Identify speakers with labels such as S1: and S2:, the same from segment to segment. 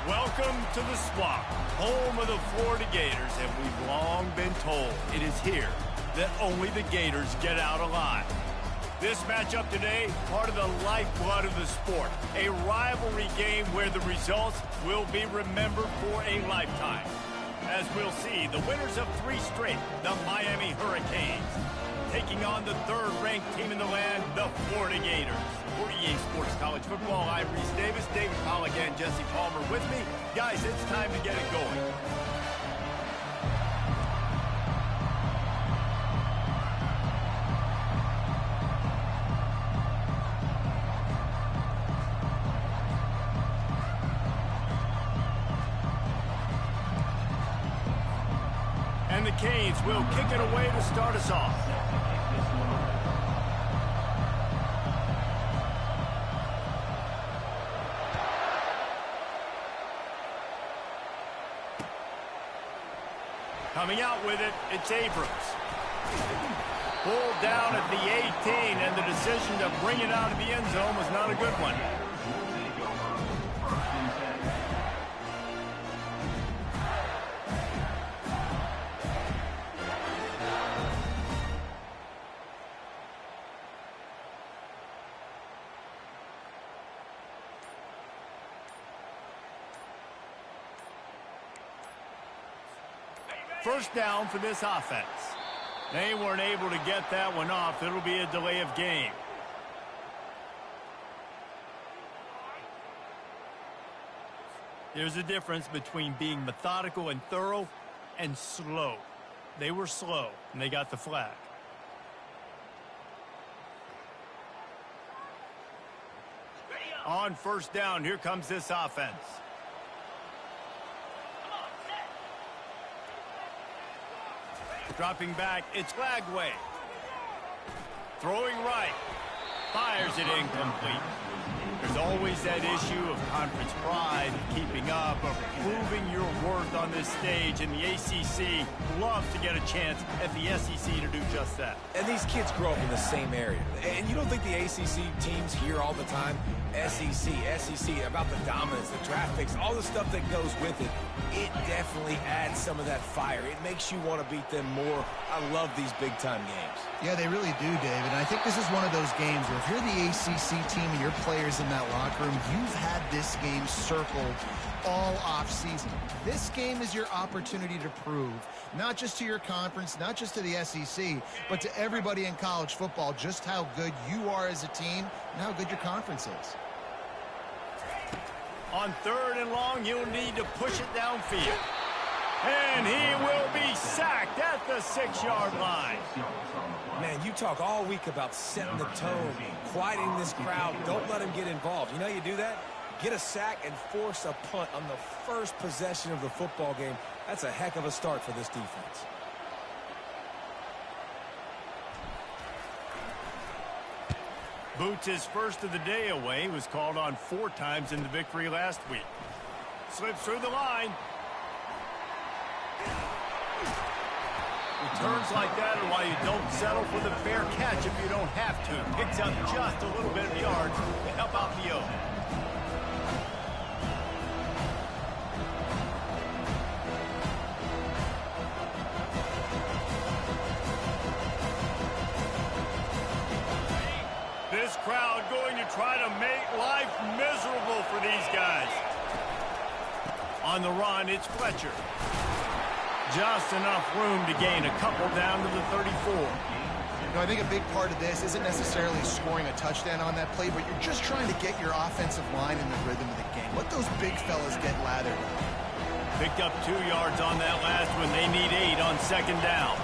S1: Welcome to the Swamp, home of the Florida Gators, and we've long been told it is here that only the Gators get out alive. This matchup today, part of the lifeblood of the sport, a rivalry game where the results will be remembered for a lifetime. As we'll see, the winners of 3 straight, the Miami Hurricanes, taking on the 3rd-ranked team in the Florida Gators. For EA Sports College Football, I'm Reese Davis, David Pollack, and Jesse Palmer with me. Guys, it's time to get it going. And the Canes will kick it away to start us off. Coming out with it, it's Abrams. Pulled down at the 18, and the decision to bring it out of the end zone was not a good one. First down for this offense. They weren't able to get that one off. It'll be a delay of game. There's a difference between being methodical and thorough and slow. They were slow, and they got the flag. On first down, here comes this offense. Dropping back, it's Lagway. Throwing right. Fires it incomplete. There's always that issue of conference pride, keeping up, of proving your worth on this stage, and the ACC loves to get a chance at the SEC to do just that.
S2: And these kids grow up in the same area. And you don't think the ACC teams hear all the time, SEC, about the dominance, the draft picks, all the stuff that goes with it. It definitely adds some of that fire. It makes you want to beat them more. I love these big-time games.
S3: Yeah, they really do, David. And I think this is one of those games where if you're the ACC team and your players in that locker room, you've had this game circled all off-season. This game is your opportunity to prove, not just to your conference, not just to the SEC, but to everybody in college football, just how good you are as a team and how good your conference is.
S1: On third and long, you'll need to push it downfield. And he will be sacked at the 6-yard line.
S2: Man, you talk all week about setting the tone, quieting this crowd. Don't let him get involved. You know how you do that? Get a sack and force a punt on the first possession of the football game. That's a heck of a start for this defense.
S1: Boots his first of the day away. Was called on 4 times in the victory last week. Slips through the line. Returns like that are why you don't settle for the fair catch if you don't have to. Picks up just a little bit of yards to help out the O. This crowd going to try to make life miserable for these guys. On the run, it's Fletcher. Just enough room to gain a couple down to the 34.
S3: You know, I think a big part of this isn't necessarily scoring a touchdown on that play, but you're just trying to get your offensive line in the rhythm of the game. Let those big fellas get lathered up.
S1: Picked up 2 yards on that last one. They need 8 on second down.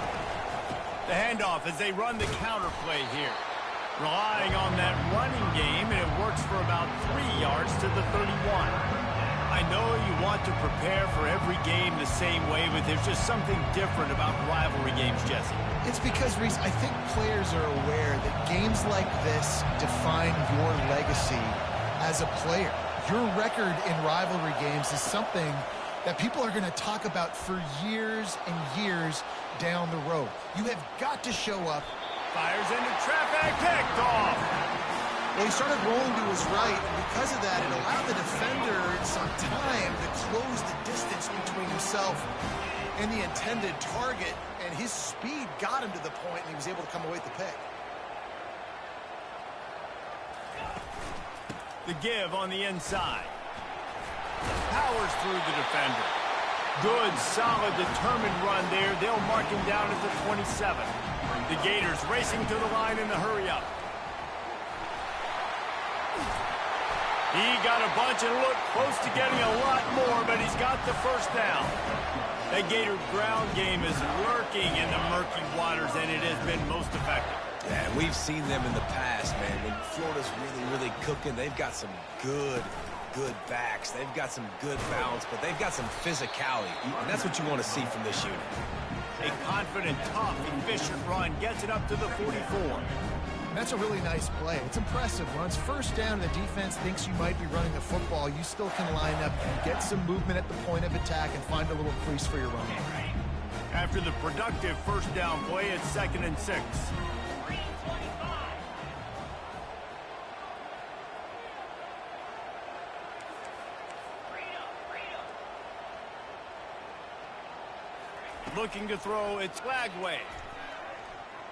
S1: The handoff as they run the counter play here. Relying on that running game, and it works for about 3 yards to the 31. I know you want to prepare for every game the same way, but there's just something different about rivalry games, Jesse.
S3: It's because, Reese, I think players are aware that games like this define your legacy as a player. Your record in rivalry games is something that people are going to talk about for years and years down the road. You have got to show up.
S1: Fires into traffic, picked off.
S3: Well, he started rolling to his right, and because of that, it allowed the defender some time to close the distance between himself and the intended target, and his speed got him to the point, and he was able to come away with the pick.
S1: The give on the inside. Powers through the defender. Good, solid, determined run there. They'll mark him down at the 27. The Gators racing to the line in the hurry up. He got a bunch and looked close to getting a lot more, but he's got the first down. That Gator ground game is lurking in the murky waters, and it has been most effective.
S2: Yeah, and we've seen them in the past, man. When Florida's really cooking, they've got some good backs. They've got some good balance, but they've got some physicality, and that's what you want to see from this unit.
S1: A confident, tough, efficient run gets it up to the 44.
S3: That's a really nice play. It's impressive. When it's first down and the defense thinks you might be running the football, you still can line up and get some movement at the point of attack and find a little crease for your run.
S1: After the productive first down play, it's 2nd and 6. Looking to throw, it's Lagway.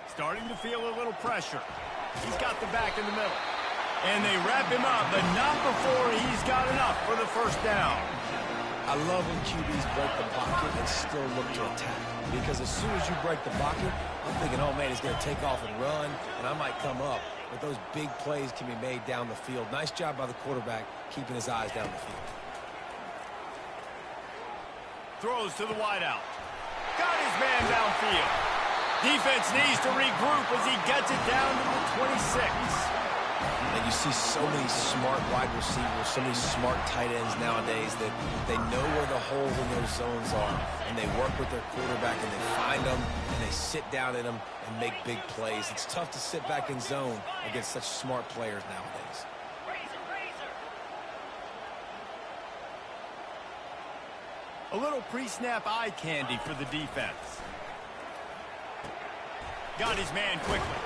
S1: Starting to feel a little pressure. He's got the back in the middle. And they wrap him up, but not before he's got enough for the first down.
S2: I love when QBs break the pocket and still look to attack. Because as soon as you break the pocket, I'm thinking, oh man, he's going to take off and run, and I might come up. But those big plays can be made down the field. Nice job by the quarterback keeping his eyes down the field.
S1: Throws to the wideout. Got his man downfield. Defense needs to regroup as he gets it down to the 26.
S2: And you see so many smart wide receivers, so many smart tight ends nowadays that they know where the holes in those zones are, and they work with their quarterback, and they find them, and they sit down in them and make big plays. It's tough to sit back in zone against such smart players nowadays.
S1: A little pre-snap eye candy for the defense. Got his man quickly.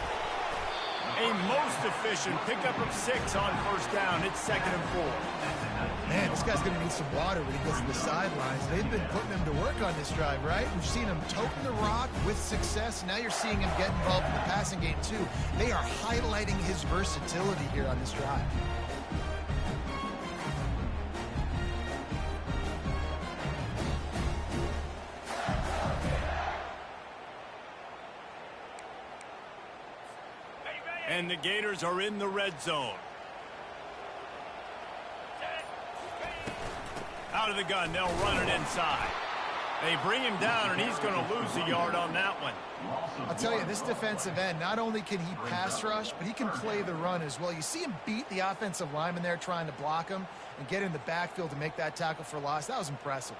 S1: A most efficient pickup of 6 on first down. It's 2nd and 4.
S3: Man, this guy's going to need some water when he goes to the sidelines. They've been putting him to work on this drive, right? We've seen him toting the rock with success. Now you're seeing him get involved in the passing game, too. They are highlighting his versatility here on this drive.
S1: And the Gators are in the red zone. Out of the gun, they'll run it inside. They bring him down, and he's going to lose a yard on that one.
S3: I'll tell you, this defensive end, not only can he pass rush, but he can play the run as well. You see him beat the offensive lineman there trying to block him and get in the backfield to make that tackle for loss. That was impressive.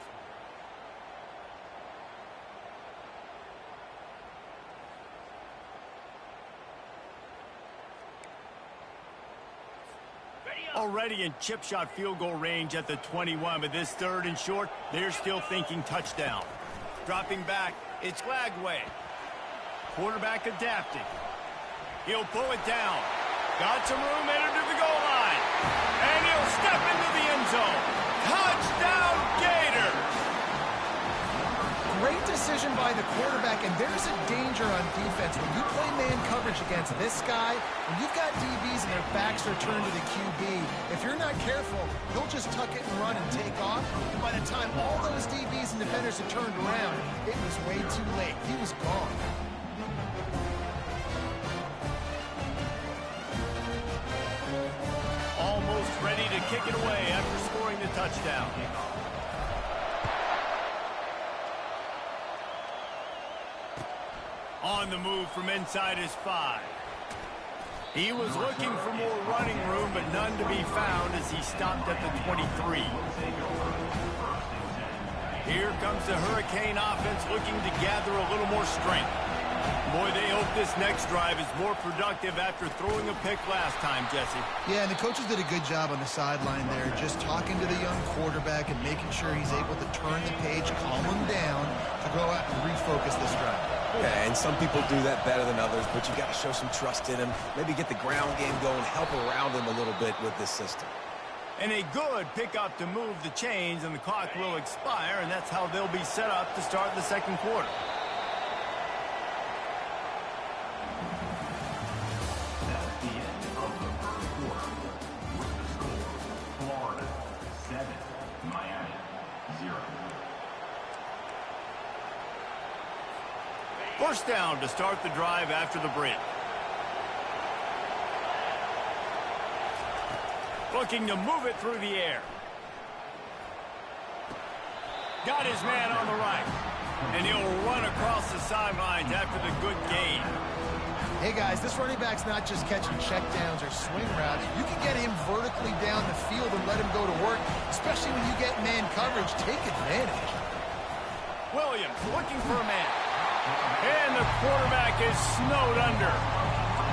S1: Already in chip shot field goal range at the 21, but this 3rd and short, they're still thinking touchdown. Dropping back, it's Lagway. Quarterback adapting. He'll pull it down. Got some room, headed to the goal line. And he'll step into the end zone. Touchdown, Gators!
S3: Great decision by the quarterback, and there's a danger on defense. When you play man coverage against this guy, when you've got DBs and their backs are turned to the QB, if you're not careful, he'll just tuck it and run and take off. And by the time all those DBs and defenders had turned around, it was way too late. He was gone.
S1: Almost ready to kick it away after scoring the touchdown. On the move from inside his 5. He was looking for more running room, but none to be found as he stopped at the 23. Here comes the Hurricane offense looking to gather a little more strength. Boy, they hope this next drive is more productive after throwing a pick last time, Jesse.
S3: Yeah, and the coaches did a good job on the sideline there, just talking to the young quarterback and making sure he's able to turn the page, calm him down, to go out and refocus this drive.
S2: Yeah, and some people do that better than others, but you got to show some trust in him. Maybe get the ground game going, help around him a little bit with this system.
S1: And a good pickup to move the chains, and the clock will expire, and that's how they'll be set up to start the second quarter.
S4: That's the end of the first quarter. With the score, Florida 7, Miami 0.
S1: First down to start the drive after the break. Looking to move it through the air. Got his man on the right. And he'll run across the sidelines after the good gain.
S3: Hey, guys, this running back's not just catching checkdowns or swing routes. You can get him vertically down the field and let him go to work, especially when you get man coverage. Take advantage.
S1: Williams looking for a man. And the quarterback is snowed under.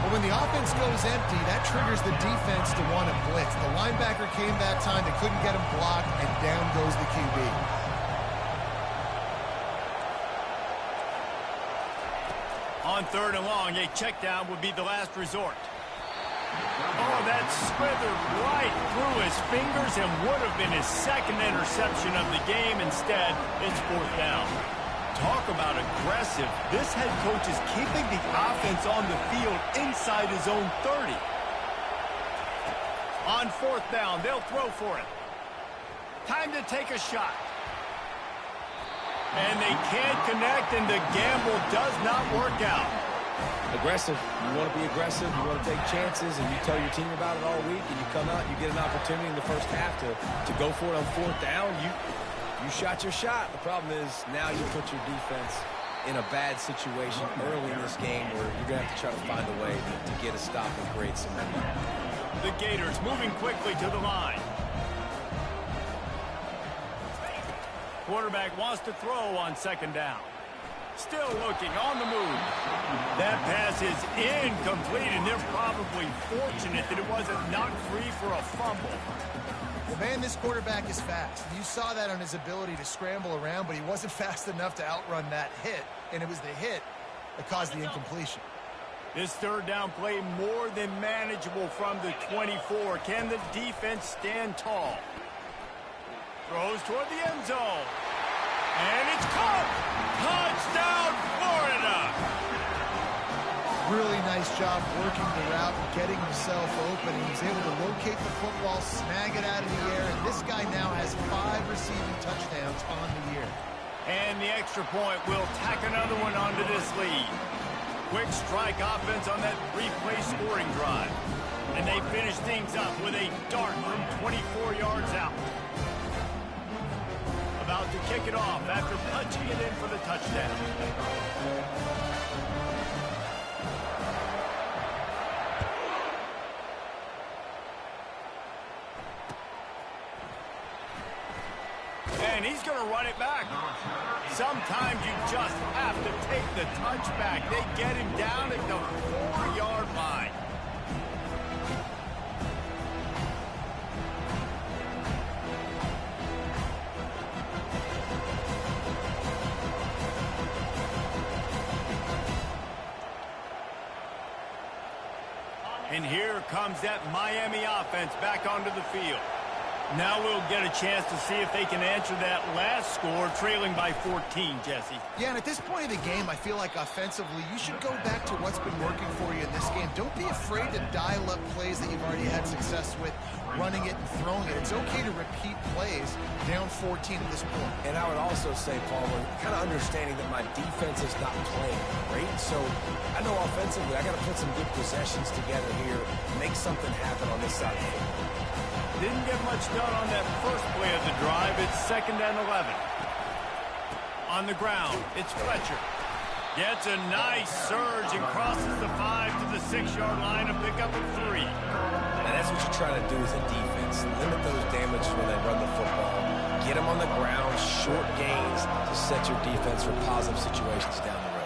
S3: But when the offense goes empty, that triggers the defense to want to blitz. The linebacker came that time. They couldn't get him blocked, and down goes the QB.
S1: On 3rd and long, a check down would be the last resort. Oh, that slithered right through his fingers and would have been his second interception of the game. Instead, it's 4th down. Talk about aggressive. This head coach is keeping the offense on the field inside his own 30. On 4th down, they'll throw for it. Time to take a shot. And they can't connect, and the gamble does not work out.
S2: Aggressive. You want to be aggressive. You want to take chances, and you tell your team about it all week, and you come out and you get an opportunity in the first half to go for it on 4th down. You shot your shot. The problem is now you put your defense in a bad situation early in this game where you're going to have to try to find a way to get a stop and create some momentum.
S1: The Gators moving quickly to the line. Quarterback wants to throw on 2nd down. Still looking on the move. That pass is incomplete, and they're probably fortunate that it wasn't knocked free for a fumble.
S3: Well, man, this quarterback is fast. You saw that on his ability to scramble around, but he wasn't fast enough to outrun that hit, and it was the hit that caused the incompletion.
S1: This 3rd down play more than manageable from the 24. Can the defense stand tall? Throws toward the end zone. And it's caught! Touchdown, Florida!
S3: Really nice job working the route and getting himself open. He was able to locate the football, snag it out of the air, and this guy now has 5 receiving touchdowns on the year.
S1: And the extra point will tack another one onto this lead. Quick strike offense on that 3-play scoring drive. And they finish things up with a dart from 24 yards out. About to kick it off after punching it in for the touchdown. And he's going to run it back. Sometimes you just have to take the touchback. They get him down at the 4-yard line. And here comes that Miami offense back onto the field. Now we'll get a chance to see if they can answer that last score, trailing by 14, Jesse.
S3: Yeah, and at this point of the game, I feel like offensively, you should go back to what's been working for you in this game. Don't be afraid to dial up plays that you've already had success with, running it and throwing it. It's okay to repeat plays down 14 at this point.
S2: And I would also say, Paul, kind of understanding that my defense is not playing great, so I know offensively I got to put some good possessions together here, make something happen on this side of the football.
S1: Didn't get much done on that first play of the drive. It's 2nd and 11. On the ground, it's Fletcher. Gets a nice surge and crosses the 5 to the 6-yard line to pick up a 3.
S2: And that's what you're trying to do as a defense. Limit those damages when they run the football. Get them on the ground, short gains to set your defense for positive situations down the road.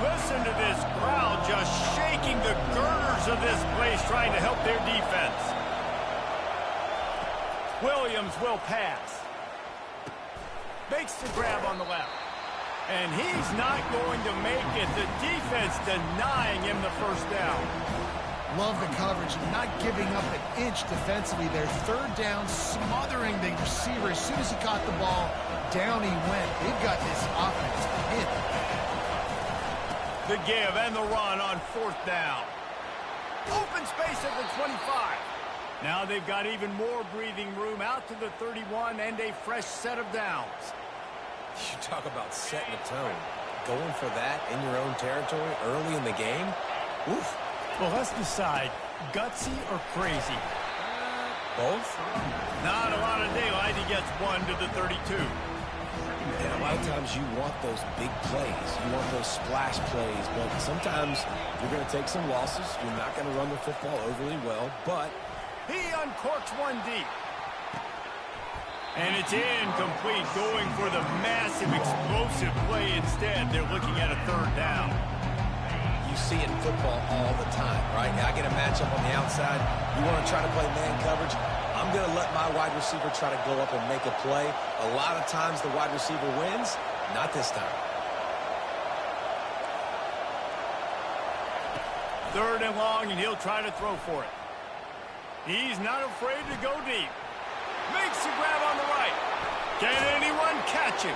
S1: Listen to this crowd just shaking the girders of this place trying to help their defense. Williams will pass. Makes the grab on the left. And he's not going to make it. The defense denying him the first down.
S3: Love the coverage and not giving up an inch defensively. Their 3rd down, smothering the receiver. As soon as he caught the ball, down he went. They've got this offense hit.
S1: The give and the run on 4th down. Open space at the 25. Now they've got even more breathing room out to the 31 and a fresh set of downs.
S2: You talk about setting the tone. Going for that in your own territory early in the game? Oof.
S1: Well, let's decide, gutsy or crazy?
S2: Both?
S1: Not a lot of daylight. He gets 1 to the 32.
S2: And a lot of times you want those big plays. You want those splash plays. But sometimes you're going to take some losses. You're not going to run the football overly well. But
S1: he uncorks one deep. And it's incomplete, going for the massive, explosive play instead. They're looking at a 3rd down.
S2: You see it in football all the time, right? I get a matchup on the outside. You want to try to play man coverage. I'm going to let my wide receiver try to go up and make a play. A lot of times the wide receiver wins. Not this time.
S1: 3rd and long, and he'll try to throw for it. He's not afraid to go deep. Makes the grab on the right. Can anyone catch him?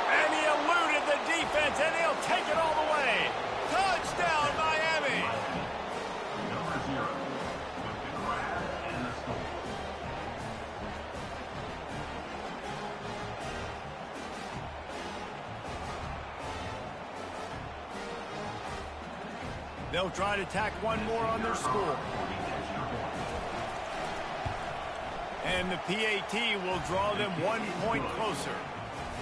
S1: And he eluded the defense, and he'll take it all the way. Touchdown, Miami.
S4: Number 0 with the grab and the score.
S1: They'll try to tack one more on their score. And the PAT will draw them 1 point closer.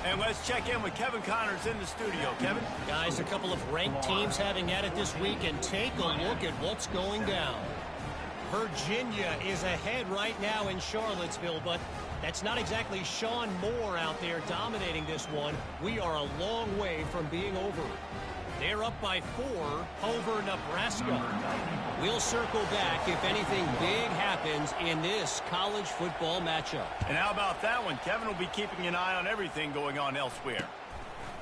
S1: And let's check in with Kevin Connors in the studio. Kevin?
S5: Guys, a couple of ranked teams having at it this week, and take a look at what's going down. Virginia is ahead right now in Charlottesville, but that's not exactly Sean Moore out there dominating this one. We are a long way from being over it. They're up by 4 over Nebraska. We'll circle back if anything big happens in this college football matchup.
S1: And how about that one? Kevin will be keeping an eye on everything going on elsewhere.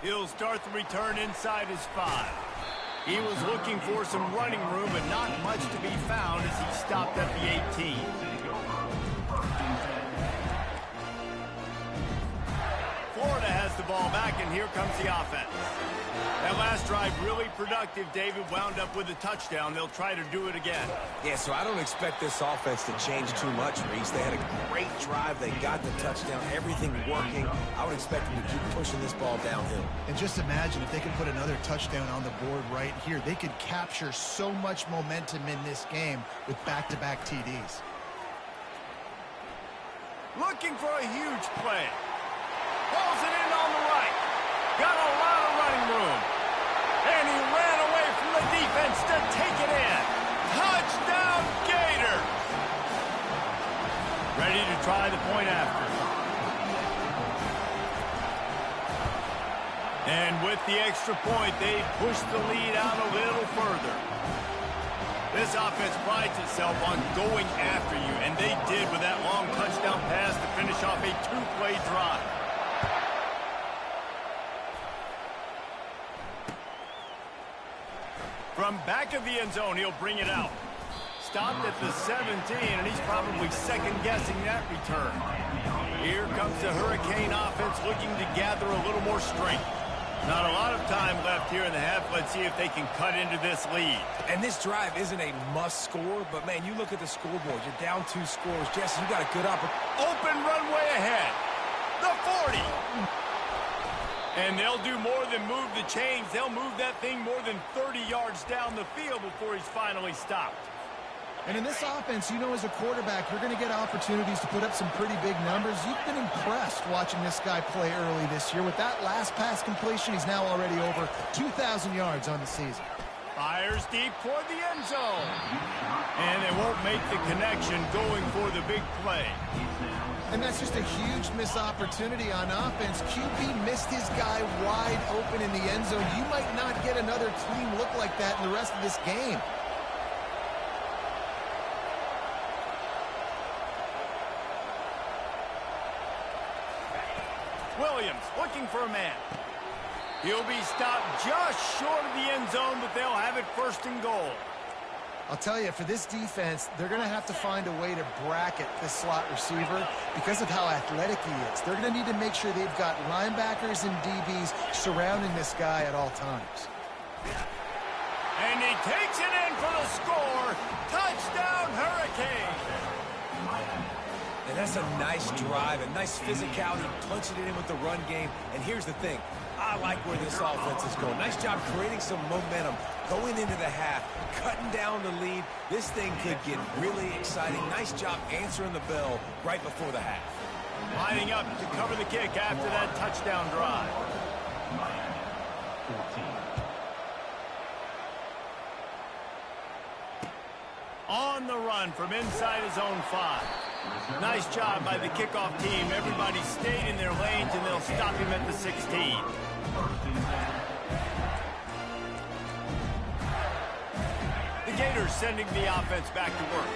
S1: He'll start the return inside his 5. He was looking for some running room, but not much to be found as he stopped at the 18. Florida has the ball back, and here comes the offense. That last drive really productive. David wound up with a touchdown. They'll try to do it again.
S2: Yeah, so I don't expect this offense to change too much, Reese. They had a great drive. They got the touchdown. Everything working. I would expect them to keep pushing this ball downhill.
S3: And just imagine if they could put another touchdown on the board right here. They could capture so much momentum in this game with back-to-back TDs.
S1: Looking for a huge play. Pulls it in on the right. Got a lot of running room. And he ran away from the defense to take it in. Touchdown, Gators! Ready to try the point after. And with the extra point, they push the lead out a little further. This offense prides itself on going after you, and they did with that long touchdown pass to finish off a 2-play drive. From back of the end zone, he'll bring it out. Stopped at the 17, and he's probably second-guessing that return. Here comes the Hurricane offense looking to gather a little more strength. Not a lot of time left here in the half. Let's see if they can cut into this lead.
S2: And this drive isn't a must score, but, man, you look at the scoreboard. You're down 2 scores. Jesse, you got a good opportunity.
S1: Open runway ahead. The 40. And they'll do more than move the chains. They'll move that thing more than 30 yards down the field before he's finally stopped.
S3: And in this offense, you know, as a quarterback, you're going to get opportunities to put up some pretty big numbers. You've been impressed watching this guy play early this year. With that last pass completion, he's now already over 2,000 yards on the season.
S1: Fires deep toward the end zone. And they won't make the connection going for the big play.
S3: And that's just a huge missed opportunity on offense. QB missed his guy wide open in the end zone. You might not get another clean look like that in the rest of this game.
S1: Williams looking for a man. He'll be stopped just short of the end zone, but they'll have it 1st and goal.
S3: I'll tell you, for this defense, they're going to have to find a way to bracket this slot receiver because of how athletic he is. They're going to need to make sure they've got linebackers and DBs surrounding this guy at all times.
S1: And he takes it in for the score. Touchdown, Hurricane.
S2: And that's a nice drive, a nice physicality, punching it in with the run game. And here's the thing. I like where this offense is going. Nice job creating some momentum going into the half, cutting down the lead. This thing could get really exciting. Nice job answering the bell right before the half.
S1: Lining up to cover the kick after that touchdown drive.
S4: Miami 14.
S1: On the run from inside his own 5. Nice job by the kickoff team. Everybody stayed in their lanes, and they'll stop him at the 16. The Gators sending the offense back to work.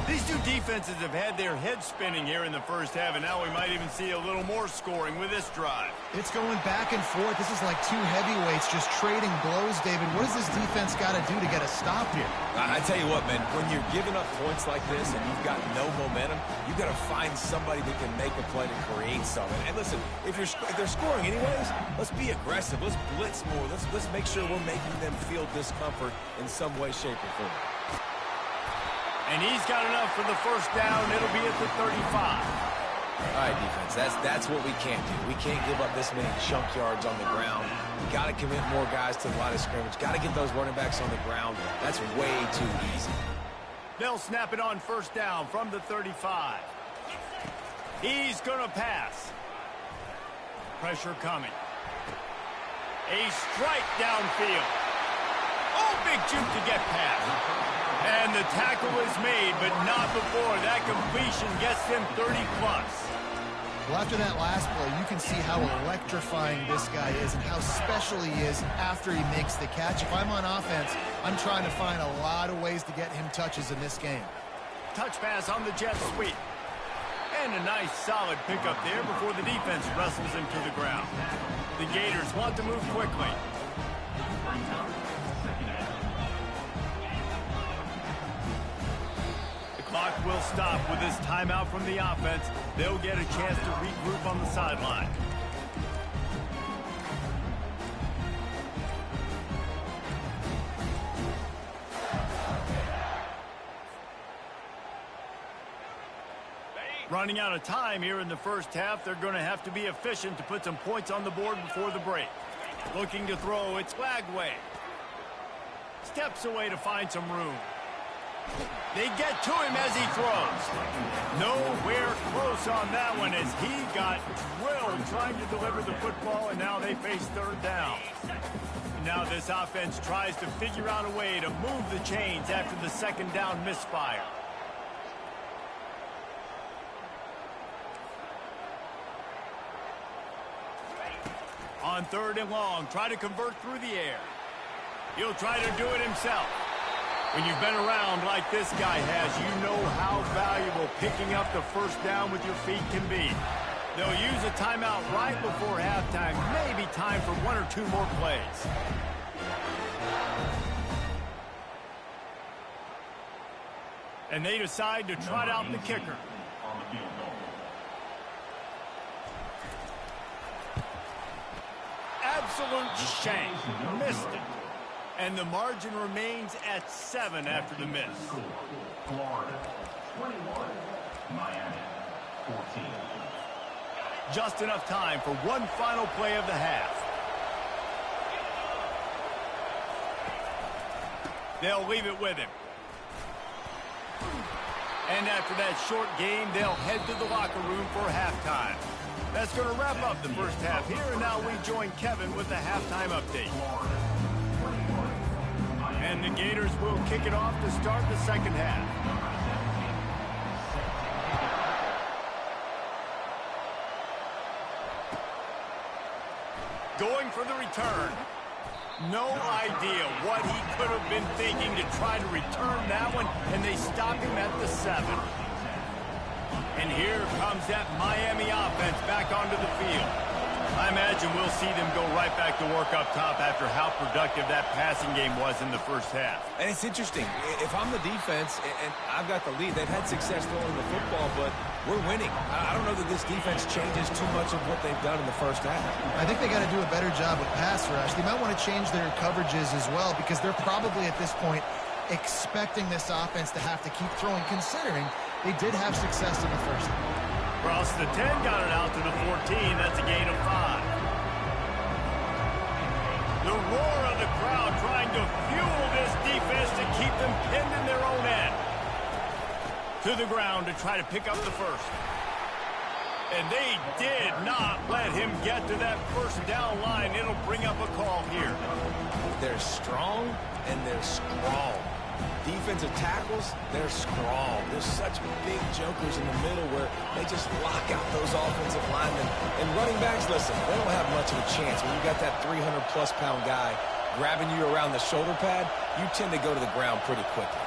S1: These two defenses have had their heads spinning here in the first half, and now we might even see a little more scoring with this drive.
S3: It's going back and forth. This is like two heavyweights just trading blows, David. What does this defense got to do to get a stop here?
S2: I tell you what, man, when you're giving up points like this and you've got no momentum, you've got to find somebody that can make a play to create something. And listen, if they're scoring anyways, let's be aggressive. Let's blitz more. Let's make sure we're making them feel discomfort in some way, shape, or form.
S1: And he's got enough for the first down. It'll be at the 35.
S2: All right, defense, that's what we can't do. We can't give up this many chunk yards on the ground. We got to commit more guys to the line of scrimmage. Got to get those running backs on the ground. That's way too easy.
S1: They'll snap it on first down from the 35. He's going to pass. Pressure coming. A strike downfield. Oh, big juke to get past. And the tackle is made, but not before that completion gets them 30-plus.
S3: Well, after that last play, you can see how electrifying this guy is and how special he is after he makes the catch. If I'm on offense, I'm trying to find a lot of ways to get him touches in this game.
S1: Touch pass on the jet sweep. And a nice solid pickup there before the defense wrestles him to the ground. The Gators want to move quickly. Clock will stop with this timeout from the offense. They'll get a chance to regroup on the sideline. Running out of time here in the first half. They're going to have to be efficient to put some points on the board before the break. Looking to throw, it's Flagway. Steps away to find some room. They get to him as he throws. Nowhere close on that one as he got drilled trying to deliver the football, and now they face third down. Now this offense tries to figure out a way to move the chains after the second down misfire. On third and long, try to convert through the air. He'll try to do it himself. When you've been around like this guy has, you know how valuable picking up the first down with your feet can be. They'll use a timeout right before halftime, maybe time for one or two more plays. And they decide to trot out the kicker. Absolute shank. Missed it. And the margin remains at 7 after the miss.
S4: Florida 21, Miami 14.
S1: Just enough time for one final play of the half. They'll leave it with him. And after that short game, they'll head to the locker room for halftime. That's going to wrap up the first half here, and now we join Kevin with the halftime update. And the Gators will kick it off to start the second half. Going for the return. No idea what he could have been thinking to try to return that one, and they stop him at the 7. And here comes that Miami offense back onto the field. I imagine we'll see them go right back to work up top after how productive that passing game was in the first half.
S2: And it's interesting. If I'm the defense and I've got the lead, they've had success throwing the football, but we're winning. I don't know that this defense changes too much of what they've done in the first half.
S3: I think they got to do a better job with pass rush. They might want to change their coverages as well because they're probably at this point expecting this offense to have to keep throwing, considering they did have success in the first half.
S1: Cross the 10, got it out to the 14. That's a gain of 5. The roar of the crowd trying to fuel this defense to keep them pinned in their own end. To the ground to try to pick up the first. And they did not let him get to that first down line. It'll bring up a call here.
S2: They're strong and they're strong. Defensive tackles, they're strong. There's such big jokers in the middle where they just lock out those offensive linemen. And running backs, listen, they don't have much of a chance. When you got that 300-plus pound guy grabbing you around the shoulder pad, you tend to go to the ground pretty quickly.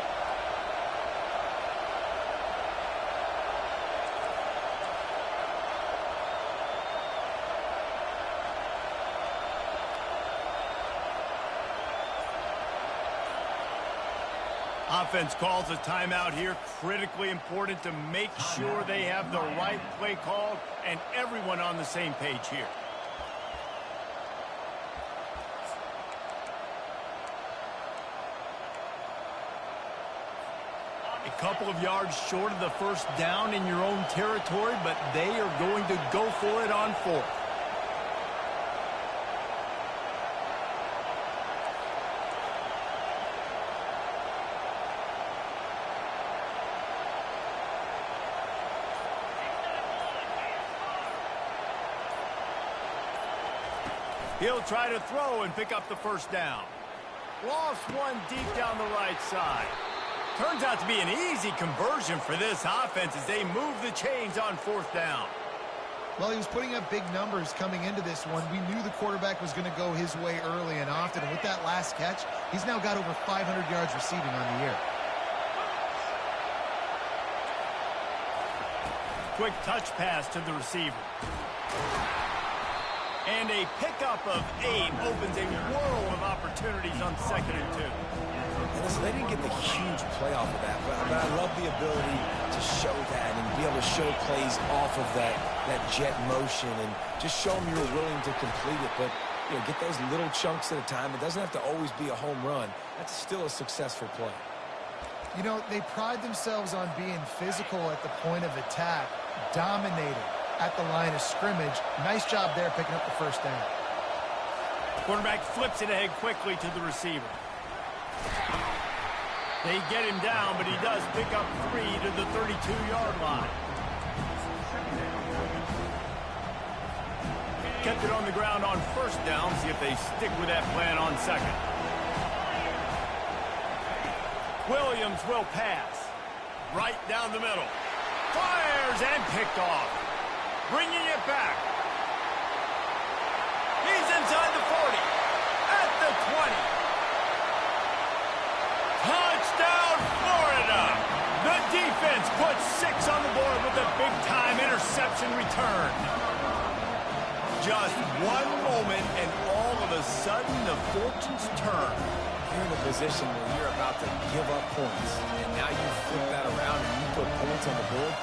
S1: Offense calls a timeout here. Critically important to make sure they have the right play called and everyone on the same page here. A couple of yards short of the first down in your own territory, but they are going to go for it on fourth. He'll try to throw and pick up the first down. Lost one deep down the right side. Turns out to be an easy conversion for this offense as they move the chains on fourth down.
S3: Well, he was putting up big numbers coming into this one. We knew the quarterback was going to go his way early and often. And with that last catch, he's now got over 500 yards receiving on the year.
S1: Quick touch pass to the receiver. And a pickup of 8 opens a world of opportunities on 2nd and 2.
S2: Listen, they didn't get the huge play off of that, but I love the ability to show that and be able to show plays off of that jet motion and just show them you're willing to complete it. But, you know, get those little chunks at a time. It doesn't have to always be a home run. That's still a successful play.
S3: You know, they pride themselves on being physical at the point of attack, dominating at the line of scrimmage. Nice job there picking up the first down.
S1: Quarterback flips it ahead quickly to the receiver. They get him down, but he does pick up 3 to the 32-yard line. Kept it on the ground on first down. See if they stick with that plan on second. Williams will pass. Right down the middle. Fires and picked off. Bringing it back. He's inside the 40. At the 20. Touchdown, Florida. The defense puts 6 on the board with a big-time interception return. Just one moment, and all of a sudden, the fortunes turn.
S2: You're in a position where you're about to give up points, and now you flip that around and you put points on the board.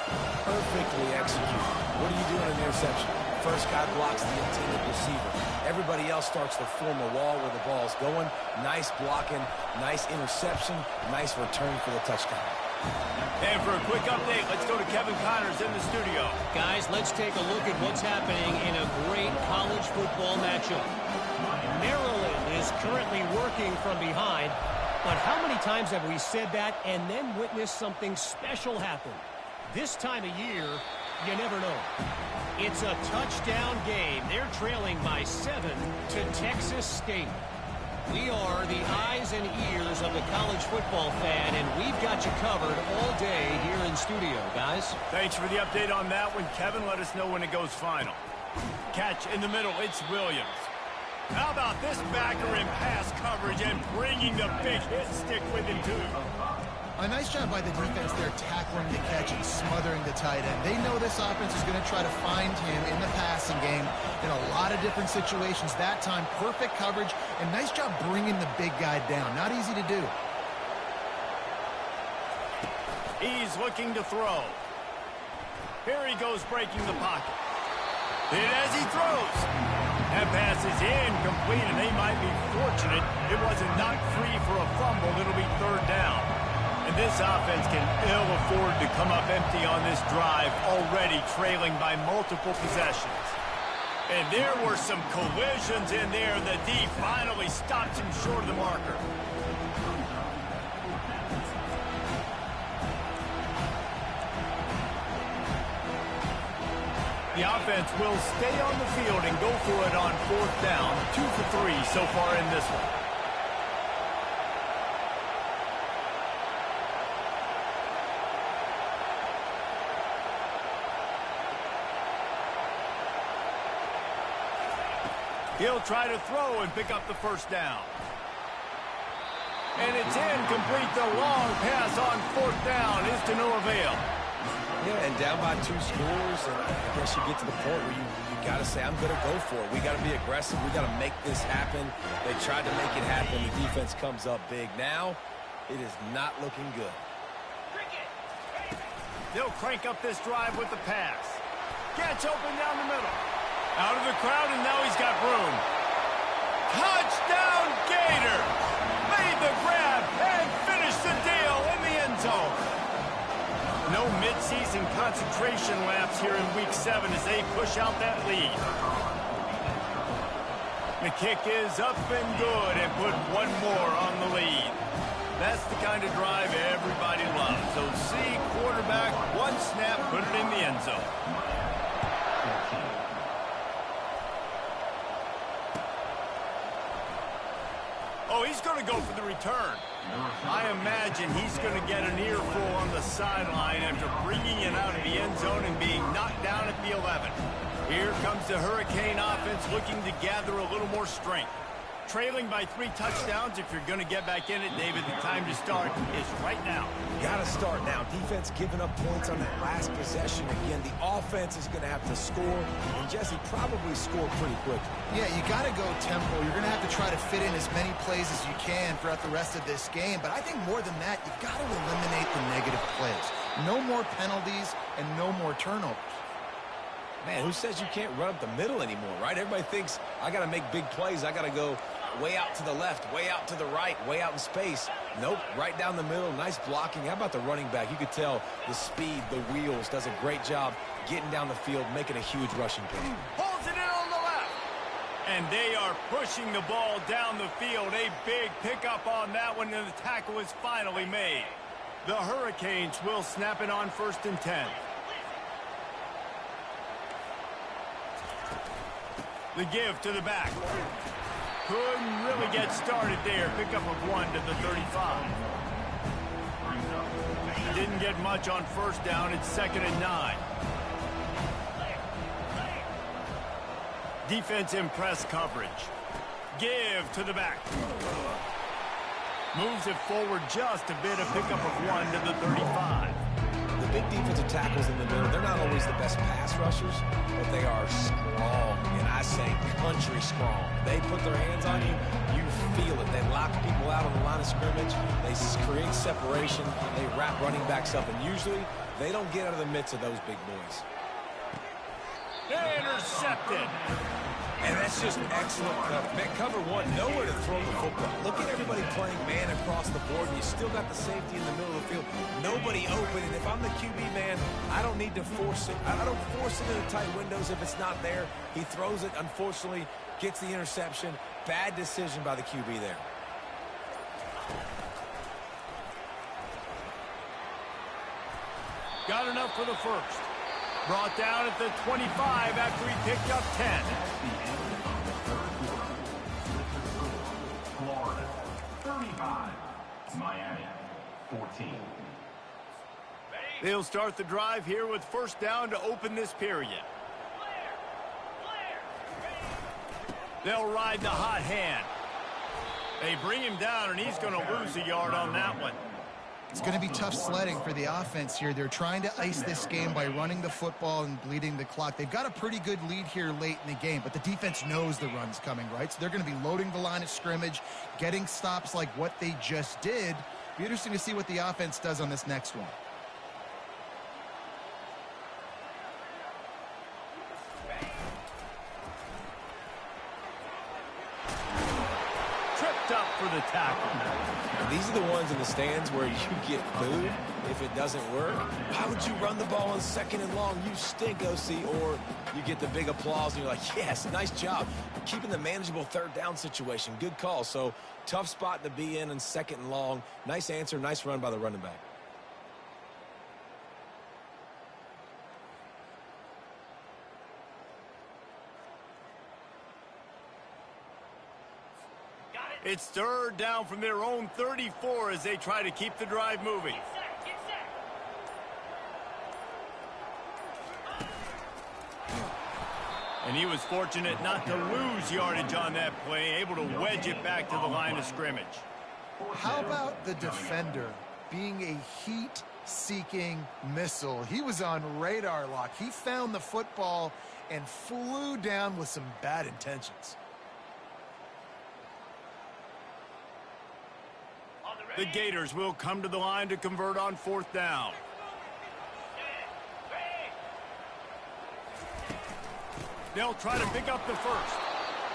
S2: Perfectly executed. What do you do in an interception? First guy blocks the intended receiver. Everybody else starts to form a wall where the ball's going. Nice blocking, nice interception, nice return for the touchdown.
S1: And for a quick update, let's go to Kevin Connors in the studio.
S5: Guys, let's take a look at what's happening in a great college football matchup. Maryland is currently working from behind, but how many times have we said that and then witnessed something special happen? This time of year, you never know. It's a touchdown game. They're trailing by 7 to Texas State. We are the eyes and ears of the college football fan, and we've got you covered all day here in studio, guys.
S1: Thanks for the update on that one, Kevin. Let us know when it goes final. Catch in the middle. It's Williams. How about this backer in pass coverage and bringing the big hit stick with him, too?
S3: A nice job by the defense there tackling the catch and smothering the tight end. They know this offense is going to try to find him in the passing game in a lot of different situations. That time, perfect coverage, and nice job bringing the big guy down. Not easy to do.
S1: He's looking to throw. Here he goes breaking the pocket. Hit as he throws. That pass is incomplete, and they might be fortunate it wasn't knocked free for a fumble. It'll be third down. And this offense can ill afford to come up empty on this drive, already trailing by multiple possessions. And there were some collisions in there. The D finally stops him short of the marker. The offense will stay on the field and go for it on 4th down. 2 for 3 so far in this one. He'll try to throw and pick up the 1st down. And it's incomplete. The long pass on 4th down is to no avail.
S2: Yeah, and down by 2 scores, and I guess you get to the point where you got to say, I'm going to go for it. We got to be aggressive. We got to make this happen. They tried to make it happen. The defense comes up big. Now, it is not looking good.
S1: They'll crank up this drive with the pass. Catch open down the middle. Out of the crowd, and now he's got room. Touchdown, Gator! Made the grab and finished the deal in the end zone. No midseason concentration laps here in Week 7 as they push out that lead. The kick is up and good and put one more on the lead. That's the kind of drive everybody loves. So see quarterback, one snap, put it in the end zone. Oh, he's going to go for the return. I imagine he's going to get an earful on the sideline after bringing it out of the end zone and being knocked down at the 11. Here comes the Hurricane offense looking to gather a little more strength. Trailing by 3 touchdowns, if you're going to get back in it, David, the time to start is right now.
S2: Got to start now. Defense giving up points on that last possession. Again, the offense is going to have to score, and Jesse probably score pretty quickly.
S3: Yeah, you got to go tempo. You're going to have to try to fit in as many plays as you can throughout the rest of this game. But I think more than that, you've got to eliminate the negative plays. No more penalties and no more turnovers.
S2: Man, who says you can't run up the middle anymore, right? Everybody thinks, I got to make big plays. I got to go way out to the left, way out to the right, way out in space. Nope, right down the middle. Nice blocking. How about the running back? You could tell the speed, the wheels, does a great job getting down the field, making a huge rushing play.
S1: Holds it in on the left. And they are pushing the ball down the field. A big pickup on that one, and the tackle is finally made. The Hurricanes will snap it on 1st and 10. The give to the back. Couldn't really get started there. Pickup of 1 to the 35. Didn't get much on 1st down. It's 2nd and 9. Defense in press coverage. Give to the back. Moves it forward just a bit. A pickup of 1 to the 35.
S2: The big defensive tackles in the middle, they're not always the best pass rushers, but they are strong, and I say country strong. They put their hands on you, you feel it. They lock people out on the line of scrimmage. They create separation. They wrap running backs up, and usually they don't get out of the midst of those big boys.
S1: Intercepted.
S2: And that's just excellent cover. Man, cover 1, nowhere to throw the football. Look at everybody playing man across the board, and you still got the safety in the middle of the field. Nobody open, and if I'm the QB man, I don't need to force it. I don't force it into tight windows if it's not there. He throws it, unfortunately, gets the interception. Bad decision by the QB there.
S1: Got enough for the 1st. Brought down at the 25 after he picked up 10.
S4: Florida 35, Miami 14.
S1: They'll start the drive here with 1st down to open this period. They'll ride the hot hand. They bring him down, and he's going to lose a yard on that one.
S3: It's going to be tough sledding for the offense here. They're trying to ice this game by running the football and bleeding the clock. They've got a pretty good lead here late in the game, but the defense knows the run's coming, right? So they're going to be loading the line of scrimmage, getting stops like what they just did. Be interesting to see what the offense does on this next one.
S1: Tripped up for the tackle.
S2: And these are the ones in the stands where you get booed if it doesn't work. Why would you run the ball on 2nd and long? You stink, OC. Or you get the big applause and you're like, yes, nice job. Keeping the manageable 3rd down situation. Good call. So tough spot to be in 2nd and long. Nice answer, nice run by the running back.
S1: It's 3rd down from their own 34 as they try to keep the drive moving. And he was fortunate not to lose yardage on that play, able to wedge it back to the line of scrimmage.
S3: How about the defender being a heat-seeking missile? He was on radar lock. He found the football and flew down with some bad intentions.
S1: The Gators will come to the line to convert on 4th down. They'll try to pick up the first.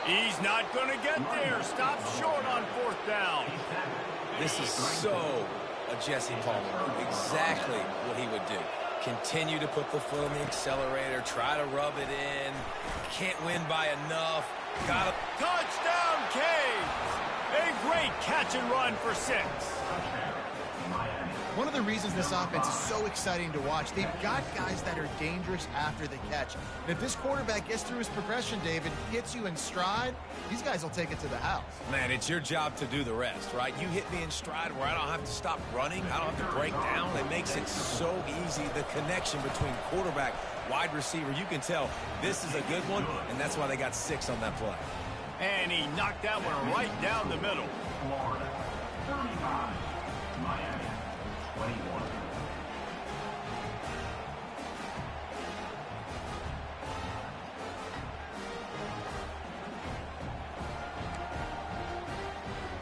S1: He's not going to get there. Stop short on 4th down.
S2: This is so a Jesse Palmer. Exactly what he would do. Continue to put the foot on the accelerator. Try to rub it in. Can't win by enough. Got it.
S1: Touchdown, Canes! A great catch and run for 6.
S3: One of the reasons this offense is so exciting to watch, they've got guys that are dangerous after the catch. And if this quarterback gets through his progression, David, gets you in stride, these guys will take it to the house.
S2: Man, it's your job to do the rest, right? You hit me in stride where I don't have to stop running. I don't have to break down. It makes it so easy. The connection between quarterback, wide receiver, you can tell this is a good one, and that's why they got 6 on that play.
S1: And he knocked that one right down the middle.
S4: Florida 35, Miami 21.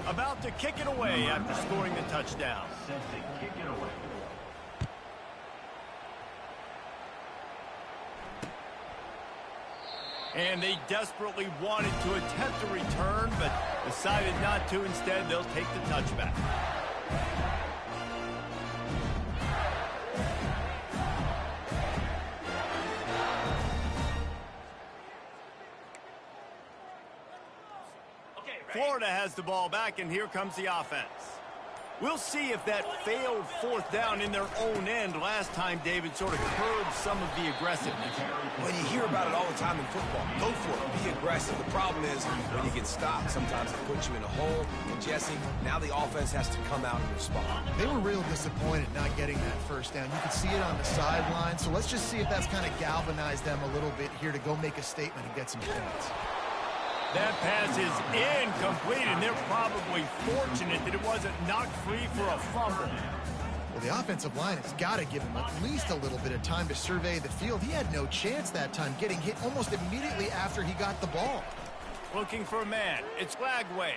S1: About to kick it away after scoring the touchdown.
S4: Set to kick it away.
S1: And they desperately wanted to attempt a return, but decided not to. Instead, they'll take the touchback. Florida has the ball back, and here comes the offense. We'll see if that failed 4th down in their own end last time, David, sort of curbed some of the aggressiveness.
S2: Well, you hear about it all the time in football. Go for it. Be aggressive. The problem is when you get stopped, sometimes it puts you in a hole. And, Jesse, now the offense has to come out and respond.
S3: They were real disappointed not getting that 1st down. You could see it on the sideline. So let's just see if that's kind of galvanized them a little bit here to go make a statement and get some points.
S1: That pass is incomplete, and they're probably fortunate that it wasn't knocked free for a fumble.
S3: Well, the offensive line has got to give him at least a little bit of time to survey the field. He had no chance that time, getting hit almost immediately after he got the ball.
S1: Looking for a man. It's Flagway.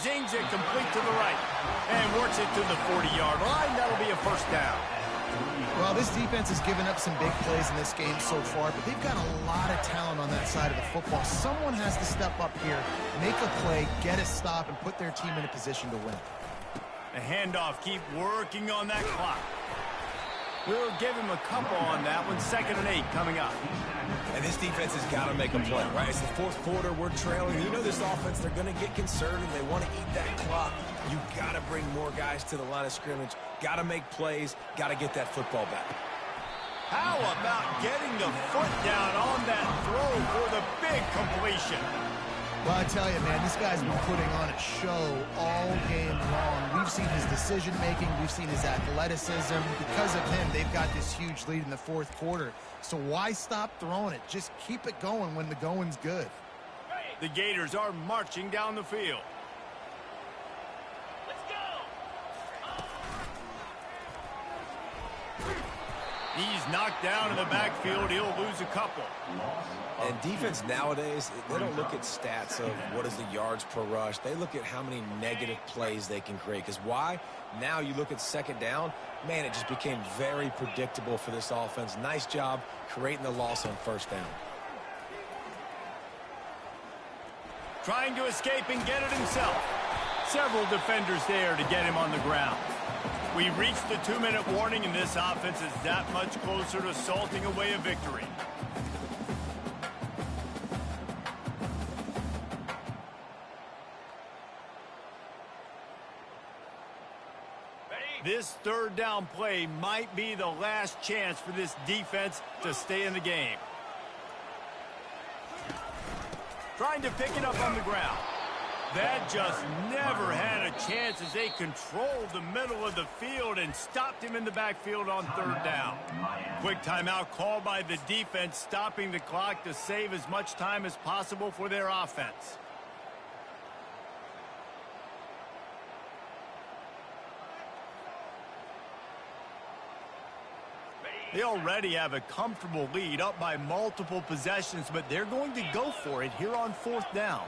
S1: Zings it complete to the right and works it to the 40-yard line. That'll be a 1st down.
S3: Well, this defense has given up some big plays in this game so far, but they've got a lot of talent on that side of the football. Someone has to step up here, make a play, get a stop, and put their team in a position to win.
S1: The handoff, keep working on that clock. We'll give him a couple on that one. 2nd and 8 coming up.
S2: And this defense has got to make a play, right? It's the 4th quarter. We're trailing. You know this offense, they're going to get conservative. They want to eat that clock. You got to bring more guys to the line of scrimmage. Got to make plays. Got to get that football back.
S1: How about getting the foot down on that throw for the big completion?
S3: Well, I tell you, man, this guy's been putting on a show all game long. We've seen his decision-making. We've seen his athleticism. Because of him, they've got this huge lead in the 4th quarter. So why stop throwing it? Just keep it going when the going's good.
S1: The Gators are marching down the field. He's knocked down in the backfield. He'll lose a couple.
S2: And defense nowadays, they don't look at stats of what is the yards per rush. They look at how many negative plays they can create. Because why? Now you look at 2nd down, man, it just became very predictable for this offense. Nice job creating the loss on 1st down.
S1: Trying to escape and get it himself. Several defenders there to get him on the ground. We reached the 2-minute warning, and this offense is that much closer to salting away a victory. This third down play might be the last chance for this defense to stay in the game. Trying to pick it up on the ground. That just never had a chance as they controlled the middle of the field and stopped him in the backfield on third down. Quick timeout called by the defense, stopping the clock to save as much time as possible for their offense. They already have a comfortable lead, up by multiple possessions, but they're going to go for it here on fourth down.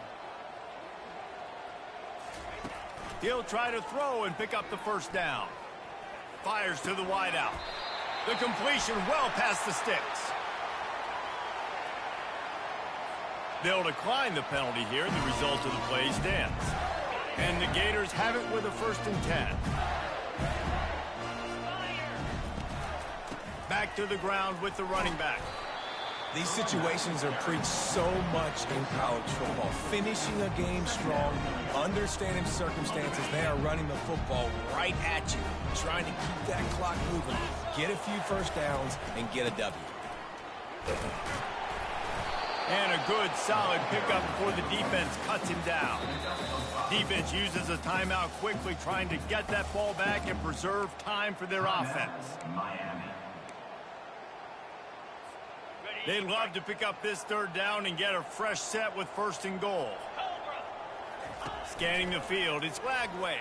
S1: He'll try to throw and pick up the first down. Fires to the wideout. The completion well past the sticks. They'll decline the penalty here. The result of the play stands. And the Gators have it with a 1st and 10. Back to the ground with the running back.
S2: These situations are preached so much in college football. Finishing a game strong, understanding circumstances. They are running the football right at you, trying to keep that clock moving, get a few first downs, and get a W.
S1: And a good, solid pickup before the defense cuts him down. Defense uses a timeout quickly, trying to get that ball back and preserve time for their offense. They'd love to pick up this third down and get a fresh set with 1st and goal. Scanning the field, it's Lagway.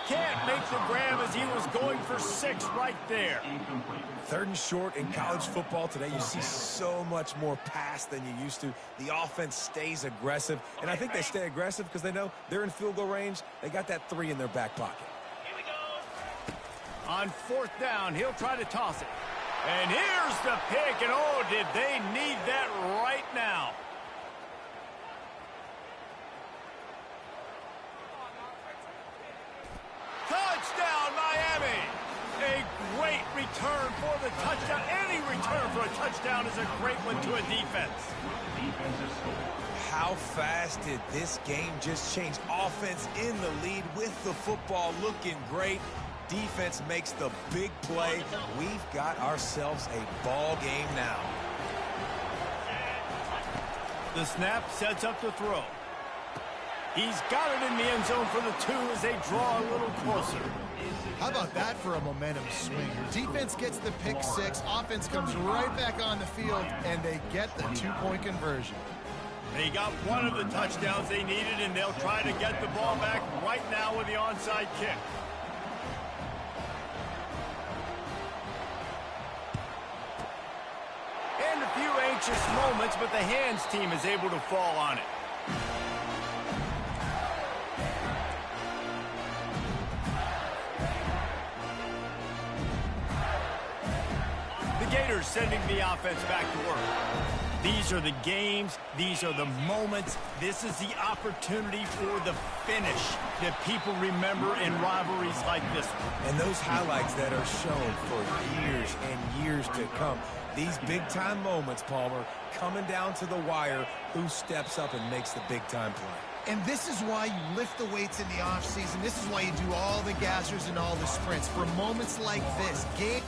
S1: Can't make the grab as he was going for 6 right there.
S2: 3rd and short in college football today. You see so much more pass than you used to. The offense stays aggressive, and I think they stay aggressive because they know they're in field goal range. They got that 3 in their back pocket.
S1: On 4th down, he'll try to toss it. And here's the pick, and oh, did they need that right now. Touchdown, Miami! A great return for the touchdown. Any return for a touchdown is a great one to a defense.
S2: How fast did this game just change? Offense in the lead with the football, looking great. Defense makes the big play. We've got ourselves a ball game now.
S1: The snap sets up the throw. He's got it in the end zone for the 2 as they draw a little closer.
S3: How about that for a momentum swing? Your defense gets the pick 6, offense comes right back on the field, and they get the 2-point conversion.
S1: They got one of the touchdowns they needed, and they'll try to get the ball back right now with the onside kick. And a few anxious moments, but the hands team is able to fall on it. The Gators sending the offense back to work. These are the games. These are the moments. This is the opportunity for the finish that people remember in rivalries like this one.
S2: And those highlights that are shown for years and years to come. These big-time moments, Palmer, coming down to the wire, who steps up and makes the big-time play.
S3: And this is why you lift the weights in the offseason. This is why you do all the gassers and all the sprints. For moments like this, game